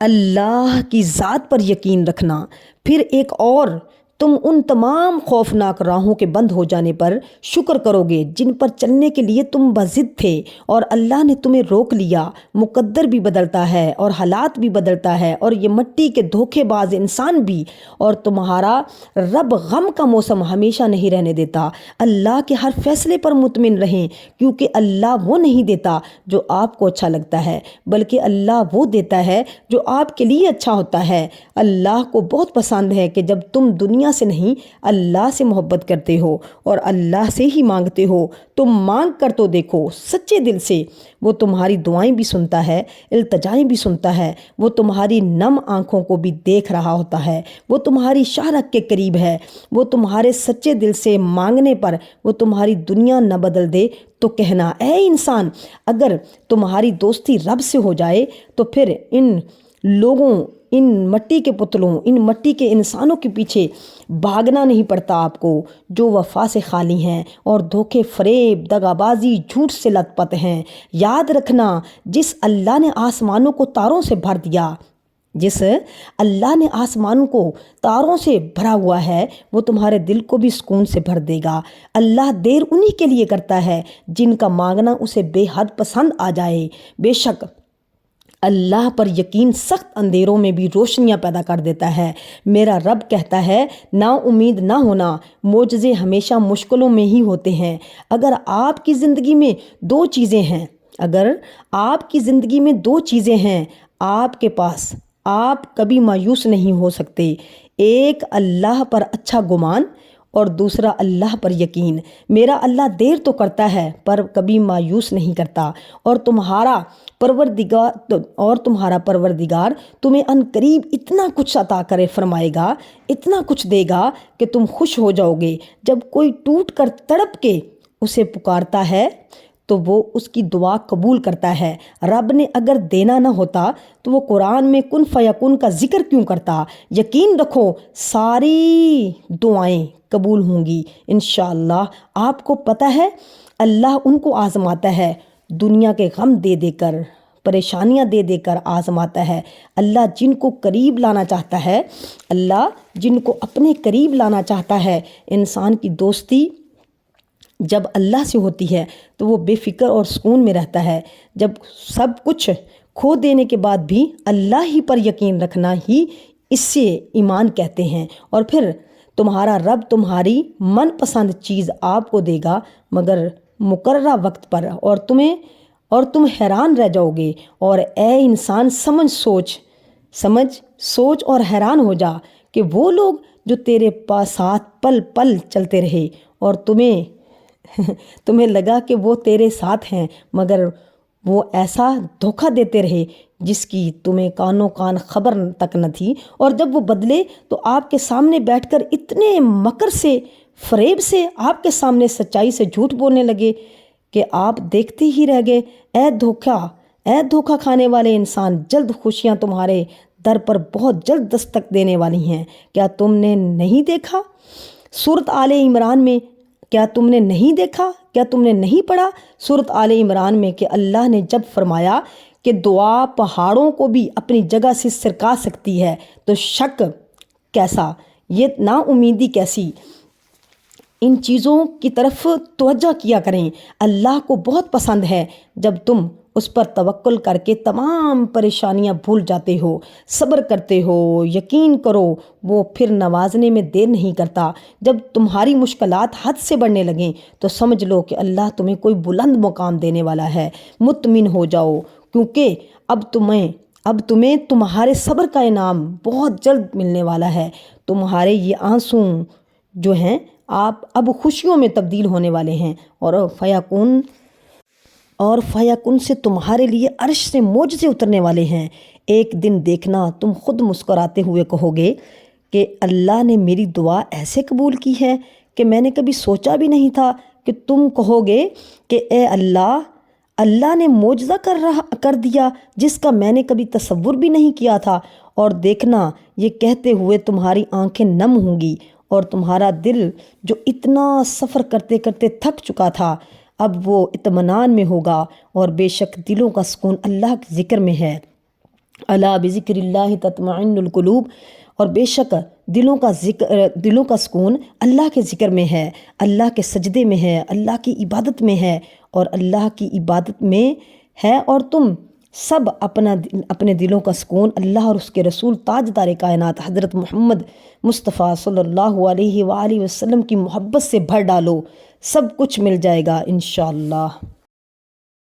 اللہ کی ذات پر یقین رکھنا۔ پھر ایک اور، تم ان تمام خوفناک راہوں کے بند ہو جانے پر شکر کرو گے جن پر چلنے کے لیے تم بضد تھے، اور اللہ نے تمہیں روک لیا۔ مقدر بھی بدلتا ہے اور حالات بھی بدلتا ہے، اور یہ مٹی کے دھوکے باز انسان بھی، اور تمہارا رب غم کا موسم ہمیشہ نہیں رہنے دیتا۔ اللہ کے ہر فیصلے پر مطمئن رہیں، کیونکہ اللہ وہ نہیں دیتا جو آپ کو اچھا لگتا ہے، بلکہ اللہ وہ دیتا ہے جو آپ کے لیے اچھا ہوتا ہے۔ اللہ کو بہت پسند ہے کہ جب تم دنیا سے نہیں اللہ سے محبت کرتے ہو اور اللہ سے ہی مانگتے ہو۔ تم مانگ کر تو دیکھو سچے دل سے، وہ تمہاری دعائیں بھی سنتا ہے، التجائیں بھی سنتا ہے، وہ تمہاری نم آنکھوں کو بھی دیکھ رہا ہوتا ہے، وہ تمہاری شہرت کے قریب ہے، وہ تمہارے سچے دل سے مانگنے پر وہ تمہاری دنیا نہ بدل دے تو کہنا، اے انسان، اگر تمہاری دوستی رب سے ہو جائے تو پھر ان لوگوں، ان مٹی کے پتلوں، ان مٹی کے انسانوں کے پیچھے بھاگنا نہیں پڑتا آپ کو، جو وفا سے خالی ہیں اور دھوکے، فریب، دغابازی، جھوٹ سے لت پت ہیں۔ یاد رکھنا، جس اللہ نے آسمانوں کو تاروں سے بھر دیا، جس اللہ نے آسمانوں کو تاروں سے بھرا ہوا ہے، وہ تمہارے دل کو بھی سکون سے بھر دے گا۔ اللہ دیر انہی کے لیے کرتا ہے جن کا مانگنا اسے بے حد پسند آ جائے۔ بے شک اللہ پر یقین سخت اندھیروں میں بھی روشنیاں پیدا کر دیتا ہے۔ میرا رب کہتا ہے، نا امید نہ ہونا، معجزے ہمیشہ مشکلوں میں ہی ہوتے ہیں۔ اگر آپ کی زندگی میں دو چیزیں ہیں آپ کے پاس، آپ کبھی مایوس نہیں ہو سکتے۔ ایک، اللہ پر اچھا گمان، اور دوسرا اللہ پر یقین۔ میرا اللہ دیر تو کرتا ہے پر کبھی مایوس نہیں کرتا، اور تمہارا پروردگار تمہیں ان قریب اتنا کچھ عطا کرے فرمائے گا، اتنا کچھ دے گا کہ تم خوش ہو جاؤ گے۔ جب کوئی ٹوٹ کر تڑپ کے اسے پکارتا ہے تو وہ اس کی دعا قبول کرتا ہے۔ رب نے اگر دینا نہ ہوتا تو وہ قرآن میں کن فیکون کا ذکر کیوں کرتا؟ یقین رکھو ساری دعائیں قبول ہوں گی انشاءاللہ۔ آپ کو پتہ ہے اللہ ان کو آزماتا ہے، دنیا کے غم دے دے کر، پریشانیاں دے دے کر آزماتا ہے۔ اللہ جن کو قریب لانا چاہتا ہے، اللہ جن کو اپنے قریب لانا چاہتا ہے، انسان کی دوستی جب اللہ سے ہوتی ہے تو وہ بے فکر اور سکون میں رہتا ہے۔ جب سب کچھ کھو دینے کے بعد بھی اللہ ہی پر یقین رکھنا ہی اس سے ایمان کہتے ہیں۔ اور پھر تمہارا رب تمہاری من پسند چیز آپ کو دے گا مگر مقررہ وقت پر، اور تم حیران رہ جاؤ گے۔ اور اے انسان، سوچ اور حیران ہو جا کہ وہ لوگ جو تیرے ساتھ پل پل چلتے رہے اور تمہیں لگا کہ وہ تیرے ساتھ ہیں، مگر وہ ایسا دھوکہ دیتے رہے جس کی تمہیں کانوں کان خبر تک نہ تھی، اور جب وہ بدلے تو آپ کے سامنے بیٹھ کر اتنے مکر سے، فریب سے آپ کے سامنے سچائی سے جھوٹ بولنے لگے کہ آپ دیکھتے ہی رہ گئے۔ اے دھوکہ کھانے والے انسان، جلد خوشیاں تمہارے در پر بہت جلد دستک دینے والی ہیں۔ کیا تم نے نہیں دیکھا سورۃ آل عمران میں؟ کیا تم نے نہیں دیکھا؟ کیا تم نے نہیں پڑھا سورۃ آل عمران میں کہ اللہ نے جب فرمایا کہ دعا پہاڑوں کو بھی اپنی جگہ سے سرکا سکتی ہے، تو شک کیسا، یہ نا امیدی کیسی؟ ان چیزوں کی طرف توجہ کیا کریں۔ اللہ کو بہت پسند ہے جب تم اس پر توکل کر کے تمام پریشانیاں بھول جاتے ہو، صبر کرتے ہو۔ یقین کرو وہ پھر نوازنے میں دیر نہیں کرتا۔ جب تمہاری مشکلات حد سے بڑھنے لگیں تو سمجھ لو کہ اللہ تمہیں کوئی بلند مقام دینے والا ہے۔ مطمئن ہو جاؤ، کیونکہ اب تمہیں تمہارے صبر کا انعام بہت جلد ملنے والا ہے۔ تمہارے یہ آنسو جو ہیں آپ اب خوشیوں میں تبدیل ہونے والے ہیں، اور فیکون سے تمہارے لیے عرش سے معجزے اترنے والے ہیں۔ ایک دن دیکھنا تم خود مسکراتے ہوئے کہو گے کہ اللہ نے میری دعا ایسے قبول کی ہے کہ میں نے کبھی سوچا بھی نہیں تھا۔ کہ تم کہو گے کہ اے اللہ نے معجزہ کر دیا جس کا میں نے کبھی تصور بھی نہیں کیا تھا۔ اور دیکھنا یہ کہتے ہوئے تمہاری آنکھیں نم ہوں گی، اور تمہارا دل جو اتنا سفر کرتے کرتے تھک چکا تھا اب وہ اطمینان میں ہوگا، اور بے شک دلوں کا سکون اللہ کے ذکر میں ہے۔ الا بذکر اللہ تطمئن القلوب، اور بے شک دلوں کا سکون اللہ کے ذکر میں ہے، اللہ کے سجدے میں ہے، اللہ کی عبادت میں ہے، اور اللہ کی عبادت میں ہے، اور تم سب اپنے دلوں کا سکون اللہ اور اس کے رسول تاجدار کائنات حضرت محمد مصطفیٰ صلی اللہ علیہ وآلہ وسلم کی محبت سے بھر ڈالو، سب کچھ مل جائے گا انشاءاللہ۔